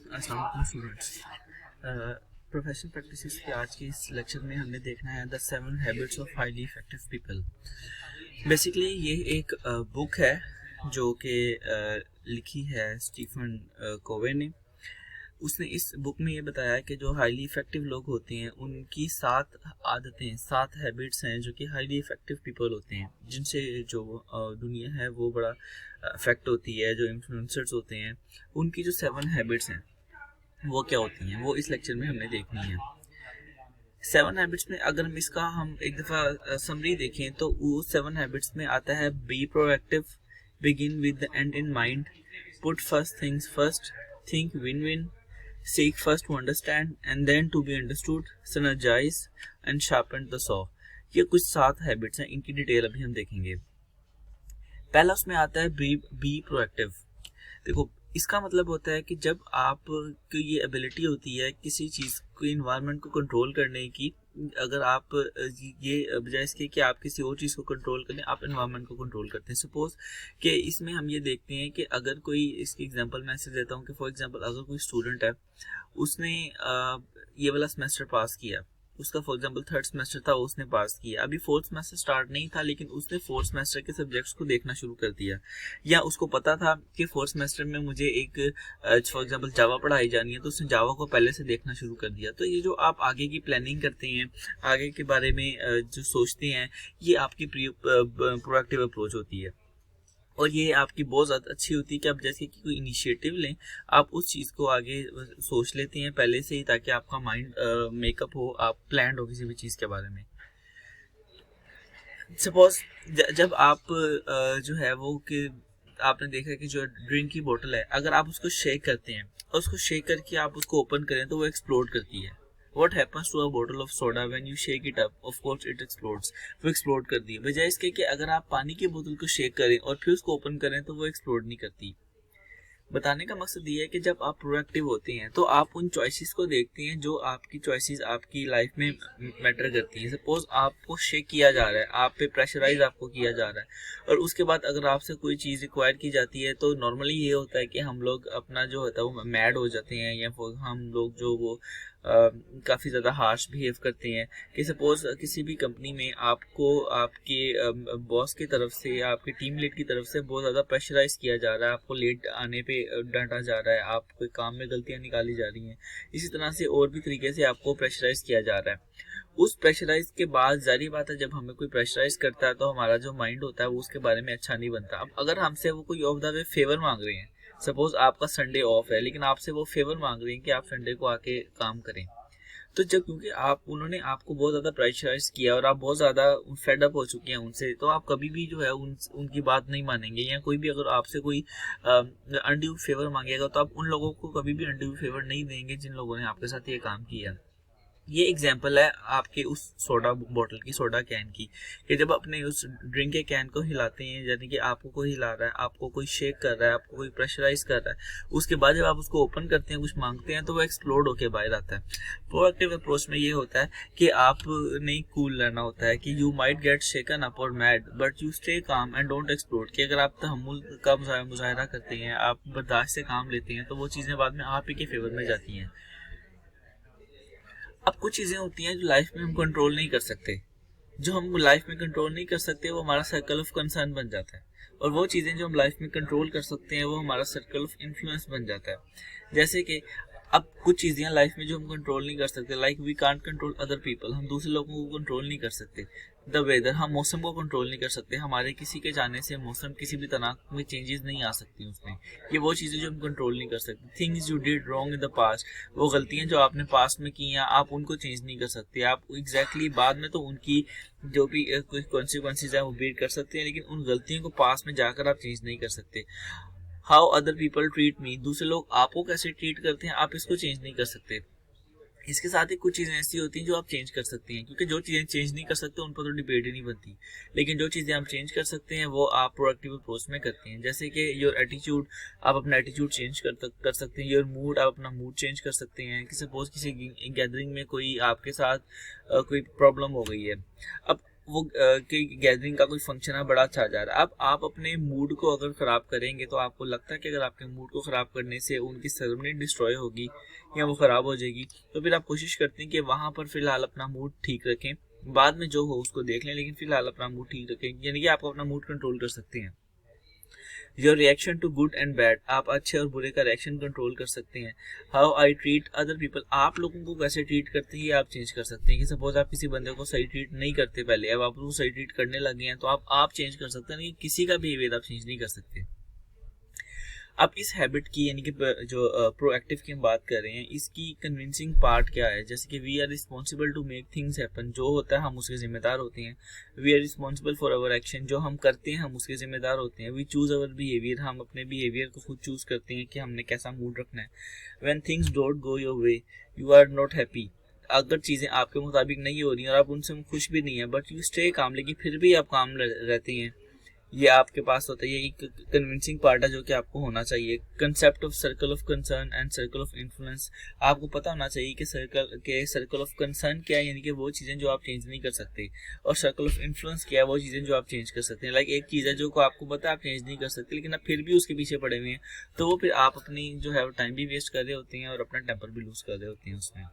अस्सलाम वालेकुम students. Professional practices के आज के इस लेक्चर में हमने देखना है the 7 habits of highly effective people. Basically ये एक बुक है जो कि लिखी है स्टीफन कोवे ने। उसने इस बुक में ये बताया है कि जो हाईली इफेक्टिव लोग होते हैं उनकी 7 आदतें, 7 हैबिट्स हैं जो कि हाईली इफेक्टिव पीपल होते हैं, जिनसे जो दुनिया है वो बड़ा अफेक्ट होती है। जो इन्फ्लुएंसर्स होते हैं उनकी जो 7 हैबिट्स हैं वो क्या होती हैं, वो इस लेक्चर में हमने देखनी है। 7 हैबिट्स में अगर हम एक दफ़ा समरी देखें तो वो 7 हैबिट्स में आता है: be proactive, begin with the and in mind, put first things first, think win win, seek first to understand and then to be understood, synergize and sharpen the saw। ये कुछ 7 habits हैं, इनकी detail अभी हम देखेंगे। पहला उसमें आता है बी प्रोएक्टिव। देखो, इसका मतलब होता है कि जब आप की ये एबिलिटी होती है किसी चीज़ को, इन्वायरमेंट को कंट्रोल करने की, अगर आप ये बजाय इसके कि आप किसी और चीज़ को कंट्रोल करें, आप इन्वायरमेंट को कंट्रोल करते हैं। सपोज कि इसमें हम ये देखते हैं कि अगर कोई, इसकी एग्जांपल मैं ऐसे देता हूँ कि फॉर एग्जांपल अगर कोई स्टूडेंट है, उसने ये वाला सेमेस्टर पास किया, उसका फॉर एग्जांपल 3rd सेमेस्टर था, उसने पास किया। अभी 4th सेमेस्टर स्टार्ट नहीं था, लेकिन उसने 4th सेमेस्टर के सब्जेक्ट्स को देखना शुरू कर दिया, या उसको पता था कि 4th सेमेस्टर में मुझे एक फॉर एग्जांपल जावा पढ़ाई जानी है, तो उसने जावा को पहले से देखना शुरू कर दिया। तो ये जो आप आगे की प्लानिंग करते हैं, आगे के बारे में जो सोचते हैं, ये आपकी प्रोएक्टिव अप्रोच होती है। और ये आपकी बहुत ज़्यादा अच्छी होती है कि आप जैसे कि कोई इनिशिएटिव लें, आप उस चीज़ को आगे सोच लेते हैं पहले से ही, ताकि आपका माइंड मेकअप हो, आप प्लान्ड हो किसी भी चीज़ के बारे में। सपोज जब आप जो है वो कि आपने देखा कि जो ड्रिंक की बोतल है, अगर आप उसको शेक करते हैं और उसको शेक करके आप उसको ओपन करें तो वो एक्सप्लोड करती है। What happens to a bottle of soda when you shake it up? Of course it explodes। वो एक्सप्लोड करती है। बजाय इसके कि अगर आप पानी की बोतल को शेक करें और फिर उसको ओपन करें तो वो एक्सप्लोड नहीं करती। बताने का मकसद ये है कि जब आप प्रोएक्टिव होते हैं तो आप उन चॉइसेस को देखते हैं जो आपकी चॉइसेस आपकी लाइफ में मैटर करती हैं। सपोज आपको शेक किया जा रहा है, आप पे प्रेशराइज आपको किया जा रहा है, और उसके बाद अगर आपसे कोई चीज़ रिक्वायर की जाती है तो नॉर्मली ये होता है कि हम लोग अपना जो होता है वो मैड हो जाते हैं, या हम लोग जो वो काफ़ी ज़्यादा हार्श बिहेव करते हैं। कि सपोज़ किसी भी कंपनी में आपको आपके बॉस की तरफ से, आपके टीम लीड की तरफ से बहुत ज़्यादा प्रेशराइज किया जा रहा है, आपको लेट आने पे डांटा जा रहा है, आपके काम में गलतियां निकाली जा रही हैं, इसी तरह से और भी तरीके से आपको प्रेशराइज किया जा रहा है। उस प्रेशराइज के बाद जारी बात है, जब हमें कोई प्रेशराइज करता है तो हमारा जो माइंड होता है वो उसके बारे में अच्छा नहीं बनता। अब अगर हमसे वो कोई ऑफ द वे फेवर मांग रहे हैं, सपोज आपका संडे ऑफ है लेकिन आपसे वो फेवर मांग रहे हैं कि आप संडे को आके काम करें, तो जब क्योंकि उन्होंने आपको बहुत ज़्यादा प्रेशराइज किया और आप बहुत ज़्यादा फेड अप हो चुके हैं उनसे, तो आप कभी भी जो है उनकी बात नहीं मानेंगे। या कोई भी अगर आपसे कोई अनड्यू फेवर मांगेगा तो आप उन लोगों को कभी भी अनड्यू फेवर नहीं देंगे जिन लोगों ने आपके साथ ये काम किया। ये एग्जाम्पल है आपके उस सोडा बॉटल की, सोडा कैन की, कि जब अपने उस ड्रिंक के कैन को हिलाते हैं, यानी कि आपको कोई हिला रहा है, आपको कोई शेक कर रहा है, आपको कोई प्रेशराइज कर रहा है, उसके बाद जब आप उसको ओपन करते हैं, कुछ मांगते हैं, तो वो एक्सप्लोड होके बाहर आता है। प्रोएक्टिव अप्रोच में ये होता है कि आपने कूल रहना होता है, कि you might get shaken up और mad but you stay calm and don't explode. कि अगर आप तहम्मुल का मुजाहरा करते हैं, आप बर्दाश्त से काम लेते हैं, तो वो चीज़ें बाद में आप ही के फेवर में जाती हैं। अब कुछ चीज़ें होती हैं जो लाइफ में हम कंट्रोल नहीं कर सकते। जो हम लाइफ में कंट्रोल नहीं कर सकते वो हमारा सर्कल ऑफ कंसर्न बन जाता है, और वो चीज़ें जो हम लाइफ में कंट्रोल कर सकते हैं वो हमारा सर्कल ऑफ इन्फ्लुएंस बन जाता है। जैसे कि अब कुछ चीज़ें लाइफ में जो हम कंट्रोल नहीं कर सकते, like we can't control other people, हम दूसरे लोगों को कंट्रोल नहीं कर सकते। द वेदर, हम मौसम को कंट्रोल नहीं कर सकते, हमारे किसी के जाने से मौसम किसी भी तरह में चेंजेस नहीं आ सकती उसमें। ये वो चीज़ें जो हम कंट्रोल नहीं कर सकते। Things you did wrong in the past, वो गलतियाँ जो आपने पास्ट में की हैं आप उनको चेंज नहीं कर सकते। आप एग्जैक्टली बाद में तो उनकी जो भी कोई कॉन्सिक्वेंसेज है वो बीट कर सकते हैं, लेकिन उन गलतियों को पास्ट में जाकर आप चेंज नहीं कर सकते। How other people treat me, दूसरे लोग आपको कैसे ट्रीट करते हैं आप इसको चेंज नहीं कर सकते। इसके साथ ही कुछ चीज़ें ऐसी होती हैं जो आप चेंज कर सकते हैं, क्योंकि जो चीज़ें चेंज नहीं कर सकते उन पर तो डिबेट ही नहीं बनती। लेकिन जो चीज़ें आप चेंज कर सकते हैं वो आप प्रोएक्टिव अप्रोच में करते हैं। जैसे कि योर एटीट्यूड, आप अपना एटीट्यूड चेंज कर सकते हैं। योर मूड, आप अपना मूड चेंज कर सकते हैं। कि सपोज किसी गैदरिंग में कोई आपके साथ कोई प्रॉब्लम हो गई है, अब वो कि गैदरिंग का कोई फंक्शन है बड़ा अच्छा जा रहा है। अब आप अपने मूड को अगर ख़राब करेंगे तो आपको लगता है कि अगर आपके मूड को ख़राब करने से उनकी सेरेमनी डिस्ट्रॉय होगी या वो ख़राब हो जाएगी, तो फिर आप कोशिश करते हैं कि वहाँ पर फ़िलहाल अपना मूड ठीक रखें, बाद में जो हो उसको देख लें, लेकिन फ़िलहाल अपना मूड ठीक रखें। यानी कि आप अपना मूड कंट्रोल कर सकते हैं। Your reaction to good and bad, आप अच्छे और बुरे का रिएक्शन कंट्रोल कर सकते हैं। How I treat other people, आप लोगों को कैसे ट्रीट करते हैं ये आप चेंज कर सकते हैं। कि सपोज आप किसी बंदे को सही ट्रीट नहीं करते पहले, अब आप उसको सही ट्रीट करने लगे हैं, तो आप चेंज कर सकते हैं, लेकिन किसी का बिहेवियर आप चेंज नहीं कर सकते। अब इस हैबिट की यानी कि जो प्रोएक्टिव की हम बात कर रहे हैं, इसकी कन्विंसिंग पार्ट क्या है? जैसे कि we are responsible to make things happen, जो होता है हम उसके जिम्मेदार होते हैं। We are responsible for our action, जो हम करते हैं हम उसके जिम्मेदार होते हैं। वी चूज अवर बिहेवियर, हम अपने बिहेवियर को खुद चूज करते हैं कि हमने कैसा मूड रखना है। When things don't go your way you are not happy, अगर चीज़ें आपके मुताबिक नहीं हो रही और आप उनसे खुश भी नहीं है, बट यू स्टे काम, लेकिन फिर भी आप काम रहते हैं, ये आपके पास होता है। ये एक कन्विंसिंग पार्ट है जो कि आपको होना चाहिए। Concept of circle of concern and circle of influence, आपको पता होना चाहिए कि सर्कल ऑफ कंसर्न क्या है, यानी कि वो चीज़ें जो आप चेंज नहीं कर सकते, और सर्कल ऑफ इन्फ्लुएंस क्या है, वो चीज़ें जो आप चेंज कर सकते हैं। लाइक एक चीज़ है जो को आपको पता है आप चेंज नहीं कर सकते, लेकिन आप फिर भी उसके पीछे पड़े हुए हैं, तो वो फिर आप अपनी जो है वो टाइम भी वेस्ट कर रहे होते हैं और अपना टेम्पर भी लूज कर रहे होते हैं उसमें।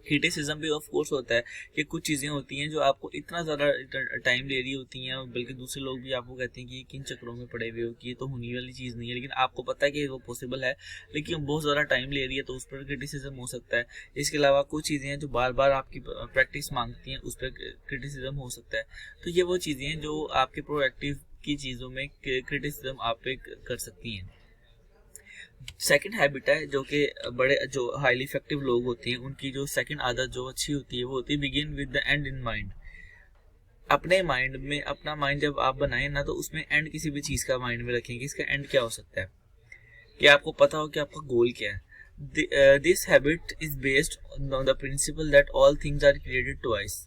क्रिटिसिज्म भी ऑफ कोर्स होता है कि कुछ चीज़ें होती हैं जो आपको इतना ज़्यादा टाइम ले रही होती हैं, बल्कि दूसरे लोग भी आपको कहते हैं कि ये किन चक्रों में पड़े हुए हो, कि ये तो होने वाली चीज़ नहीं है, लेकिन आपको पता है कि वो पॉसिबल है, लेकिन बहुत ज़्यादा टाइम ले रही है, तो उस पर क्रिटिसिज्म हो सकता है। इसके अलावा कुछ चीज़ें हैं जो बार बार आपकी प्रैक्टिस मांगती हैं, उस पर क्रिटिसिज्म हो सकता है। तो ये वो चीज़ें हैं जो आपके प्रोएक्टिव की चीज़ों में क्रिटिसिज्म आप पे कर सकती हैं। सेकंड हैबिट है जो कि बड़े जो हाईली इफेक्टिव लोग होते हैं, उनकी जो सेकंड आदत जो अच्छी होती है वो होती है begin with the and in mind. अपने माइंड में, अपना माइंड जब आप बनाएं ना, तो उसमें एंड किसी भी चीज़ का माइंड में रखें कि इसका एंड क्या हो सकता है, कि आपको पता हो कि आपका गोल क्या है। This habit is based on the principle that all things are created twice.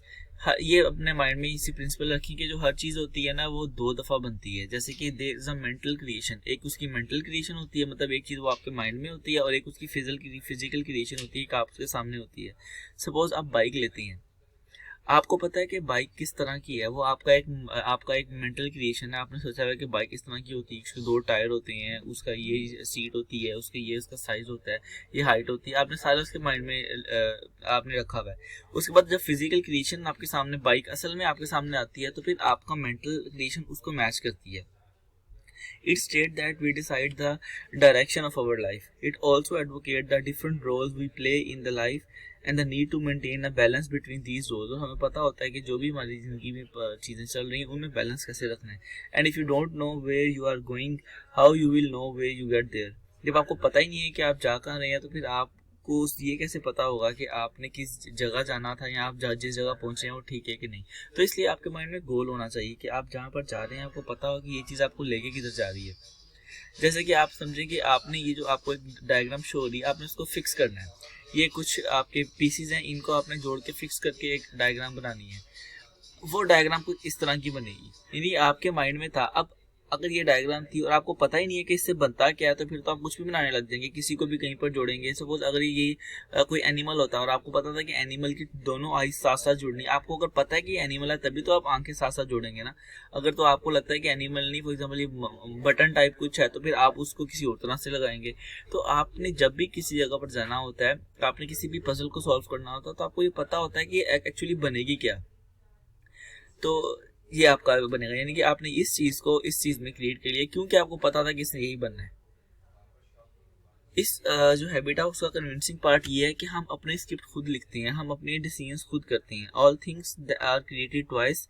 ये अपने माइंड में इसी प्रिंसिपल रखी कि जो हर चीज़ होती है ना वो दो दफ़ा बनती है। जैसे कि there is a mental creation, एक उसकी मेंटल क्रिएशन होती है, मतलब एक चीज़ वो आपके माइंड में होती है, और एक उसकी फिजिकल क्रिएशन होती है कि आपके सामने होती है। सपोज आप बाइक लेते हैं, आपको पता है कि बाइक किस तरह की है, वो आपका एक मेंटल क्रिएशन है। आपने सोचा है कि बाइक इस तरह की होती है, उसके दो टायर होते हैं, उसका ये सीट होती है, उसका साइज होता है, ये हाइट होती है, आपने सारा उसके माइंड में आपने रखा हुआ है। उसके बाद जब फिजिकल क्रिएशन आपके सामने बाइक असल में आपके सामने आती है, तो फिर आपका मेंटल क्रिएशन उसको मैच करती है। It states that we decide the direction of our life. It also advocates the different roles we play in the life and the need to maintain a balance between these roles. और हमें पता होता है कि जो भी हमारी ज़िंदगी में चीज़ें चल रही हैं उनमें बैलेंस कैसे रखना है। And if you don't know where you are going, how you will know where you get there. जब आपको पता ही नहीं है कि आप जा कहाँ रहे हैं, तो फिर आपको ये कैसे पता होगा कि आपने किस जगह जाना था या आप जिस जगह पहुंचे हैं वो ठीक है कि नहीं। तो इसलिए आपके माइंड में गोल होना चाहिए कि आप जहाँ पर जा रहे हैं आपको पता हो कि ये चीज़ आपको लेके किधर जा रही है। जैसे कि आप समझें कि आपने ये जो आपको एक डायग्राम शो हो रही है, आपने उसको फिक्स करना है। ये कुछ आपके पीसीज हैं, इनको आपने जोड़ के फिक्स करके एक डायग्राम बनानी है। वो डायग्राम कुछ इस तरह की बनेगी, यानी आपके माइंड में था। अब अगर ये डायग्राम थी और आपको पता ही नहीं है कि इससे बनता क्या है, तो फिर तो आप कुछ भी बनाने लग जाएंगे, किसी को भी कहीं पर जोड़ेंगे। सपोज अगर ये कोई एनिमल होता है और आपको पता था कि एनिमल की दोनों आई साथ साथ जुड़नी, आपको अगर पता है कि एनिमल है तभी तो आप आंखें साथ साथ जोड़ेंगे ना। अगर तो आपको लगता है कि एनिमल नहीं, फॉर एग्जाम्पल ये बटन टाइप कुछ है, तो फिर आप उसको किसी और तरह से लगाएंगे। तो आपने जब भी किसी जगह पर जाना होता है, तो आपने किसी भी पजल को सॉल्व करना होता है, तो आपको ये पता होता है कि एक्चुअली बनेगी क्या, तो ये आपका बनेगा। यानी कि आपने इस चीज में क्रिएट कर लिया क्योंकि आपको पता था कि इसने यही बनना है। इस जो हैबिट है उसका कन्विंसिंग पार्ट ये है कि हम अपने स्क्रिप्ट खुद लिखते हैं, हम अपने डिसीजंस खुद करते हैं। All things are created twice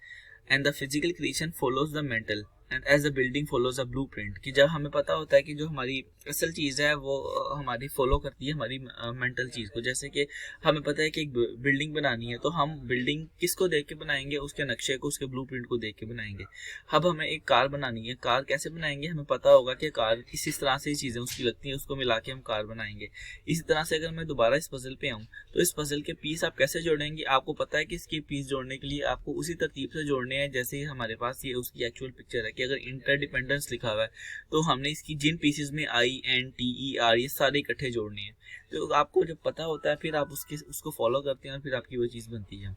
and the physical creation follows the mental and as the building follows a blueprint. कि जब हमें पता होता है कि जो हमारी असल चीज़ है वो हमारी फॉलो करती है हमारी मेंटल चीज़ को। जैसे कि हमें पता है कि एक बिल्डिंग बनानी है, तो हम बिल्डिंग किसको देख के बनाएंगे, उसके नक्शे को, उसके ब्लूप्रिंट को देख के बनाएंगे। अब हमें एक कार बनानी है, कार कैसे बनाएंगे, हमें पता होगा कि कार इस तरह से चीज़ें उसकी लगती हैं, उसको मिला के हम कार बनाएंगे। इसी तरह से अगर मैं दोबारा इस पजल पे आऊँ, तो इस पजल के पीस आप कैसे जोड़ेंगे, आपको पता है कि इसके पीस जोड़ने के लिए आपको उसी तरतीब से जोड़ने हैं जैसे ही हमारे पास ये उसकी एक्चुअल पिक्चर है। कि अगर इंटरडिपेंडेंस लिखा हुआ है, तो हमने इसकी जिन पीसेस में INTER ये सारे इकट्ठे जोड़ने हैं। तो आपको जब पता होता है फिर आप उसको फॉलो करते हैं और फिर आपकी वो चीज़ बनती है।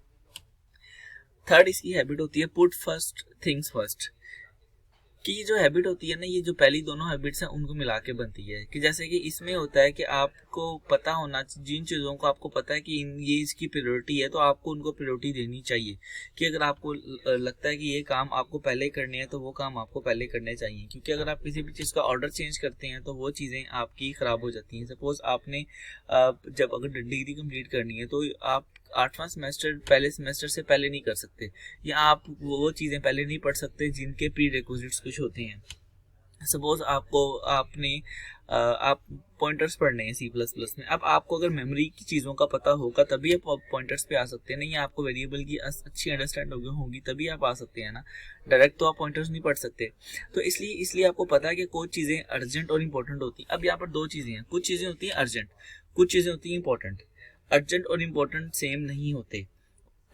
थर्ड इसकी हैबिट होती है पुट फर्स्ट थिंग्स फर्स्ट, कि ये जो हैबिट होती है ना, ये जो पहली दोनों हैबिट्स हैं उनको मिला के बनती है। कि जैसे कि इसमें होता है कि आपको पता होना, जिन चीज़ों को आपको पता है कि ये इसकी प्रायोरिटी है, तो आपको उनको प्रायोरिटी देनी चाहिए। कि अगर आपको लगता है कि ये काम आपको पहले करने हैं तो वो काम आपको पहले करने चाहिए, क्योंकि अगर आप किसी भी चीज़ का ऑर्डर चेंज करते हैं तो वो चीज़ें आपकी ख़राब हो जाती हैं। सपोज़ आपने जब अगर डिग्री कंप्लीट करनी है तो आप 8वां सेमेस्टर पहले सेमेस्टर से पहले नहीं कर सकते, या आप वो चीज़ें पहले नहीं पढ़ सकते जिनके प्री रिक्विजिट्स कुछ होते हैं। सपोज आप पॉइंटर्स पढ़ने हैं C++ में। अब आपको अगर मेमोरी की चीज़ों का पता होगा तभी आप पॉइंटर्स पे आ सकते हैं, नहीं आपको वेरिएबल की अच्छी अंडरस्टैंड होगी तभी आप आ सकते हैं ना, डायरेक्ट तो आप पॉइंटर्स नहीं पढ़ सकते। तो इसलिए आपको पता है कि कुछ चीज़ें अर्जेंट और इंपॉर्टेंट होती हैं। अब यहाँ पर दो चीज़ें हैं, कुछ चीज़ें होती हैं अर्जेंट, कुछ चीज़ें होती हैं इंपॉर्टेंट। अर्जेंट और इम्पोर्टेंट सेम नहीं होते।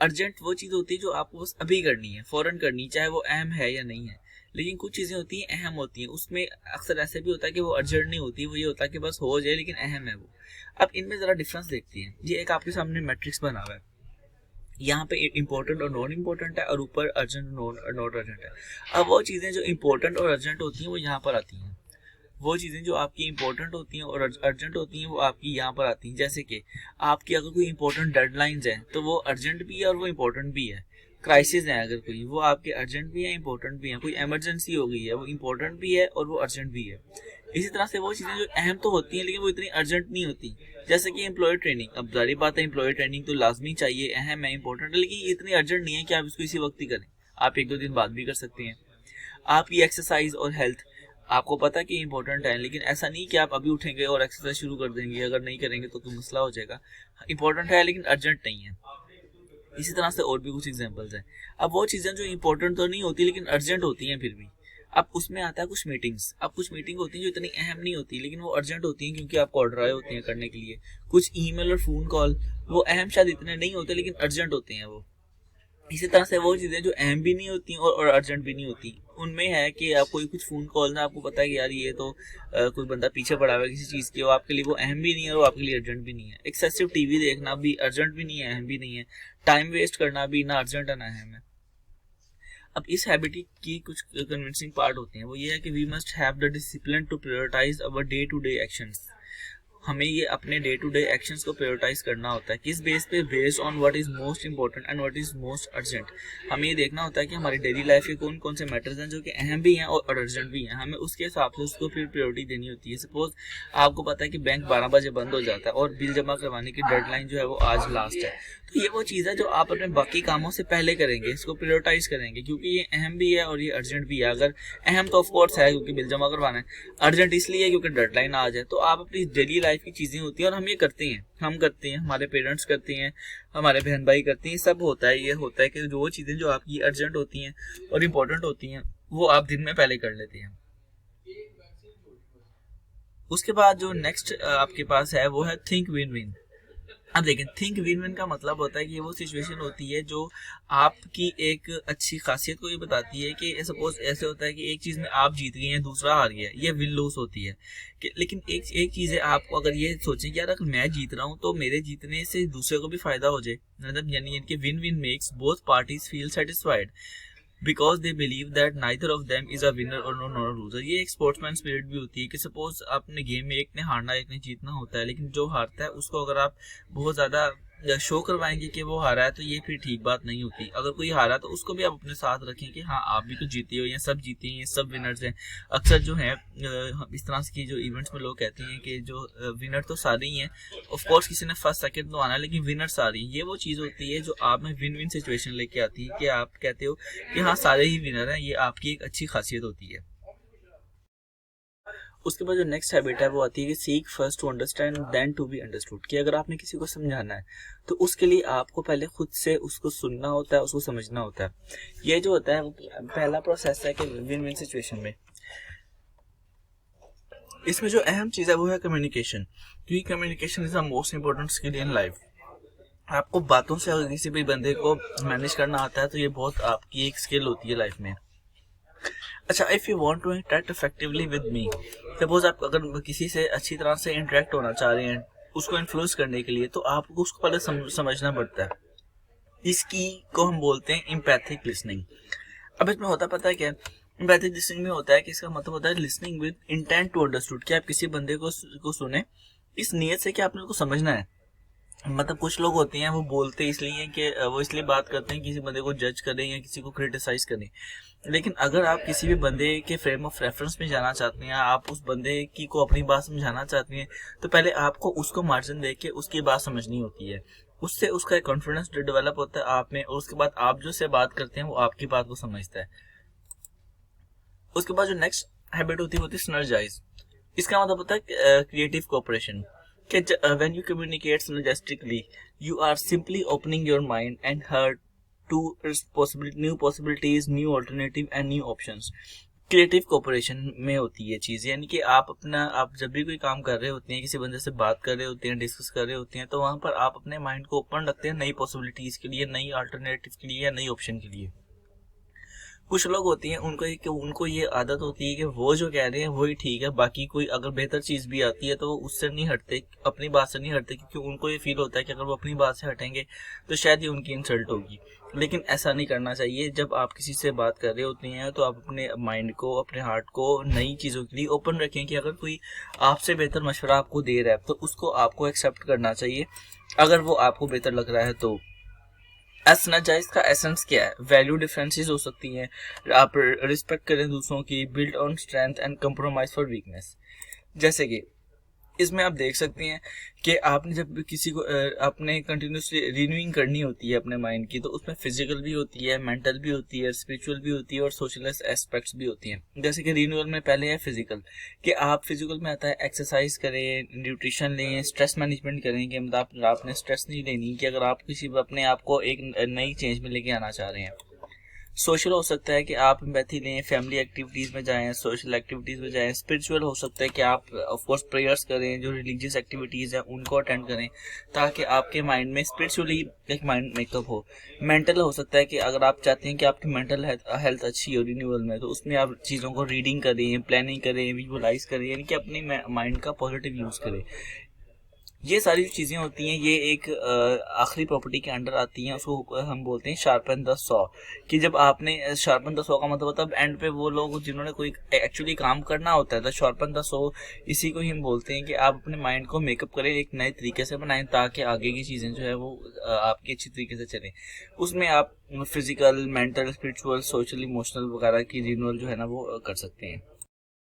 अर्जेंट वो चीज़ होती है जो आपको बस अभी करनी है, फौरन करनी, चाहे वो अहम है या नहीं है। लेकिन कुछ चीज़ें होती हैं अहम होती हैं, उसमें अक्सर ऐसे भी होता है कि वो अर्जेंट नहीं होती, वो ये होता है कि बस हो जाए लेकिन अहम है वो। अब इनमें ज़रा डिफरेंस देखते हैं। ये एक आपके सामने मैट्रिक्स बना हुआ है, यहाँ पे इंपॉर्टेंट और नॉन इम्पोर्टेंट है और ऊपर अर्जेंट और नॉट अर्जेंट है। अब वो चीज़ें जो इंपॉर्टेंट और अर्जेंट होती हैं वो यहाँ पर आती हैं, वो चीज़ें जो आपकी इंपॉर्टेंट होती हैं और अर्जेंट होती हैं वो आपकी यहाँ पर आती हैं। जैसे कि आपकी अगर कोई इंपॉर्टेंट डेडलाइंस हैं तो वो अर्जेंट भी है और वो इंपॉर्टेंट भी है। क्राइसिस है अगर कोई, वो आपके अर्जेंट भी है इंपॉर्टेंट भी है। कोई इमरजेंसी हो गई है, वो इंपॉर्टेंट भी है और वो अर्जेंट भी है। इसी तरह से वो चीज़ें जो अहम तो होती हैं लेकिन वो इतनी अर्जेंट नहीं होती। जैसे कि एम्प्लॉय ट्रेनिंग, अब जारी बात है एम्प्लॉय ट्रेनिंग तो लाजमी चाहिए, अहम है, इंपॉर्टेंट है, लेकिन ये इतनी अर्जेंट नहीं है कि आप इसको इसी वक्त ही करें, आप 1-2 दिन बाद भी कर सकते हैं। आपकी एक्सरसाइज और हेल्थ आपको पता है कि इंपॉर्टेंट है, लेकिन ऐसा नहीं कि आप अभी उठेंगे और एक्सरसाइज शुरू कर देंगे, अगर नहीं करेंगे तो कोई मसला हो जाएगा। इंपॉर्टेंट है लेकिन अर्जेंट नहीं है। इसी तरह से और भी कुछ एग्जांपल्स हैं। अब वो चीज़ें जो इंपॉर्टेंट तो नहीं होती लेकिन अर्जेंट होती हैं फिर भी, अब उसमें आता है कुछ मीटिंग्स। अब कुछ मीटिंग होती हैं जो इतनी अहम नहीं होती लेकिन वो अर्जेंट होती हैं क्योंकि आपको ऑर्डर आए होते हैं करने के लिए। कुछ ईमेल और फ़ोन कॉल वो अहम शायद इतने नहीं होते लेकिन अर्जेंट होते हैं वो। इसी तरह से वो चीज़ें जो अहम भी नहीं होती और अर्जेंट भी नहीं होती, उनमें है कि आप कोई कुछ फ़ोन कॉल ना, आपको पता है कि यार ये तो कोई बंदा पीछे पड़ा हुआ है किसी चीज़ की, वो आपके लिए वो अहम भी नहीं है और आपके लिए अर्जेंट भी नहीं है। एक्सेसिव टीवी देखना भी अर्जेंट भी नहीं है, अहम भी नहीं है। टाइम वेस्ट करना भी ना अर्जेंट है ना अहम है। अब इस हैबिट की कुछ कन्विंसिंग पार्ट होते हैं, वो ये है कि we must have the discipline to prioritize our day to day actions. हमें ये अपने डे टू डे एक्शंस को प्रायोरिटाइज करना होता है। किस बेस पे? Based on what is most important and what is most urgent. हमें ये देखना होता है कि हमारी डेली लाइफ के कौन कौन से मैटर्स हैं जो कि अहम भी हैं और अर्जेंट भी हैं, हमें उसके हिसाब से उसको फिर प्रायोरिटी देनी होती है। सपोज आपको पता है कि बैंक 12 बजे बंद हो जाता है और बिल जमा करवाने की डेडलाइन जो है वो आज लास्ट है, तो ये वो चीज़ है जो आप अपने बाकी कामों से पहले करेंगे, इसको प्रायोरिटाइज करेंगे क्योंकि ये अहम भी है और ये अर्जेंट भी है। अगर अहम तो ऑफकोर्स है क्योंकि बिल जमा करवाना है, अर्जेंट इसलिए है क्योंकि डेडलाइन आज है। तो आप अपनी डेली लाइफ की चीज़ें होती हैं और हम ये करते हैं, हमारे पेरेंट्स करते हैं, हमारे बहन भाई करते हैं, सब होता है। ये होता है कि जो चीज़ें जो आपकी अर्जेंट होती हैं और इम्पोर्टेंट होती हैं वो आप दिन में पहले कर लेते हैं। उसके बाद जो नेक्स्ट आपके पास है वो है थिंक विन विन। अब देखें, थिंक विन विन का मतलब होता है कि वो सिचुएशन होती है जो आपकी एक अच्छी खासियत को ये बताती है कि सपोज ऐसे होता है कि एक चीज़ में आप जीत गए हैं, दूसरा हार गया, ये विन लॉस होती है कि लेकिन एक चीज़ है, आपको अगर ये सोचें कि यार अगर मैं जीत रहा हूँ तो मेरे जीतने से दूसरे को भी फायदा हो जाए, मतलब यानी इनके win win makes both parties feel satisfied because they believe that neither of them is a winner और नॉट अ लूजर। ये एक स्पोर्ट्समैन स्पिरिट भी होती है कि सपोज आपने गेम में एक ने हारना एक ने जीतना होता है, लेकिन जो हारता है उसको अगर आप बहुत ज़्यादा शो करवाएंगे कि वो हारा है तो ये फिर ठीक बात नहीं होती। अगर कोई हारा तो उसको भी आप अपने साथ रखें कि हाँ आप भी तो जीते हो, ये सब जीते हैं, ये सब विनर्स हैं। अक्सर जो है इस तरह की जो इवेंट्स में लोग कहते हैं कि जो विनर तो सारे ही हैं, ऑफ कोर्स किसी ने फर्स्ट सेकंड तो आना है लेकिन विनर सारे ही। ये वो चीज़ होती है जो आप में विन विन सिचुएशन लेके आती है कि आप कहते हो कि हाँ सारे ही विनर हैं, ये आपकी एक अच्छी खासियत होती है। उसके बाद जो नेक्स्ट हैबिट है वो आती है कि seek first to understand then to be understood. कि अगर आपने किसी को समझाना है तो उसके लिए आपको पहले खुद से उसको सुनना होता है, उसको समझना होता है। ये जो होता है वो पहला प्रोसेस है कि विन विन सिचुएशन में। इसमें जो अहम चीज़ है वो है कम्युनिकेशन, क्योंकि communication is the most important skill in life. आपको बातों से अगर किसी भी बंदे को मैनेज करना आता है तो ये बहुत आपकी एक स्किल होती है लाइफ में। अच्छा, if you want to interact effectively with me, suppose आप अगर किसी से अच्छी तरह से इंटरेक्ट होना चाह रहे हैं, उसको इन्फ्लुएंस करने के लिए, तो आपको उसको पहले समझना पड़ता है। इसकी को हम बोलते हैं एम्पैथिक लिसनिंग। अब इसमें होता पता है क्या, एम्पैथिक लिसनिंग में होता है कि इसका मतलब होता है listening with intent to understood, कि आप किसी बंदे को सुने इस नियत से कि आपने उसको समझना है। मतलब कुछ लोग होते हैं वो बोलते इसलिए कि वो इसलिए बात करते हैं किसी बंदे को जज करें या किसी को क्रिटिसाइज करें, लेकिन अगर आप किसी भी बंदे के फ्रेम ऑफ रेफरेंस में जाना चाहते हैं, आप उस बंदे की को अपनी बात समझाना चाहते हैं, तो पहले आपको उसको मार्जिन दे के उसकी बात समझनी होती है। उससे उसका एक कॉन्फिडेंस डेवलप होता है आप में, और उसके बाद आप जो से बात करते हैं वो आपकी बात को समझता है। उसके बाद जो नेक्स्ट हैबिट होती है सिनर्जाइज। इसका मतलब होता है क्रिएटिव कोऑपरेशन, कि when you communicate synergistically you are simply opening your mind and heart to new possibilities, new alternative and new options। Creative cooperation में होती है चीज़, यानी कि आप जब भी कोई काम कर रहे होते हैं, किसी बंदे से बात कर रहे होते हैं, डिस्कस कर रहे होते हैं, तो वहां पर आप अपने माइंड को ओपन रखते हैं नई पॉसिबिलिटीज के लिए, नई अल्टरनेटिव के लिए या नई ऑप्शन के लिए। कुछ लोग होती हैं उनको ये आदत होती है कि वो जो कह रहे हैं वही ठीक है, बाकी कोई अगर बेहतर चीज भी आती है तो वो उससे नहीं हटते, अपनी बात से नहीं हटते, क्योंकि उनको ये फील होता है कि अगर वो अपनी बात से हटेंगे तो शायद ये उनकी इंसल्ट होगी। लेकिन ऐसा नहीं करना चाहिए। जब आप किसी से बात कर रहे होते हैं तो आप अपने माइंड को, अपने हार्ट को नई चीज़ों के लिए ओपन रखें, कि अगर कोई आपसे बेहतर मशवरा आपको दे रहा है तो उसको आपको एक्सेप्ट करना चाहिए, अगर वो आपको बेहतर लग रहा है तो। सिनर्जाइज का एसेंस क्या है? वैल्यू डिफरेंसेस हो सकती हैं, आप रिस्पेक्ट करें दूसरों की, build on strength and compromise for weakness. जैसे कि इसमें आप देख सकते हैं कि आपने जब किसी को आपने कंटिन्यूसली रिन्यूइंग करनी होती है अपने माइंड की, तो उसमें फिजिकल भी होती है, मेंटल भी होती है, स्पिरिचुअल भी होती है और सोशल एस्पेक्ट्स भी होती हैं। जैसे कि रिन्यूअल में पहले है फिजिकल, कि आप फिजिकल में आता है एक्सरसाइज करें, न्यूट्रिशन लें, स्ट्रेस मैनेजमेंट करें, कि मतलब आपने स्ट्रेस नहीं लेनी, कि अगर आप किसी अपने आप को एक नई चेंज में लेके आना चाह रहे हैं। सोशल हो सकता है कि आप एम्पैथी लें, फैमिली एक्टिविटीज़ में जाएं, सोशल एक्टिविटीज़ में जाएं। स्पिरिचुअल हो सकता है कि आप ऑफ कोर्स प्रेयर्स करें, जो रिलीजियस एक्टिविटीज़ हैं उनको अटेंड करें, ताकि आपके माइंड में स्पिरिचुअली एक माइंड मेकअप हो। मेंटल हो सकता है कि अगर आप चाहते हैं कि आपकी मेंटल हेल्थ अच्छी हो रिन्यूअल में, तो उसमें आप चीज़ों को रीडिंग करें, प्लानिंग करें, विजुअलाइज करें, यानी कि अपनी माइंड का पॉजिटिव यूज़ करें। ये सारी चीज़ें होती हैं, ये एक आखिरी प्रॉपर्टी के अंडर आती हैं, उसको हम बोलते हैं शार्पन द सॉ। कि जब आपने शार्पन द सॉ का मतलब होता है एंड पे वो लोग जिन्होंने कोई एक्चुअली काम करना होता है, तो शार्पन द सॉ इसी को ही हम बोलते हैं, कि आप अपने माइंड को मेकअप करें, एक नए तरीके से बनाएं, ताकि आगे की चीज़ें जो है वो आपकी अच्छी तरीके से चलें। उसमें आप physical, mental, spiritual, social, emotional वगैरह की रिन्यूअल जो है ना वो कर सकते हैं।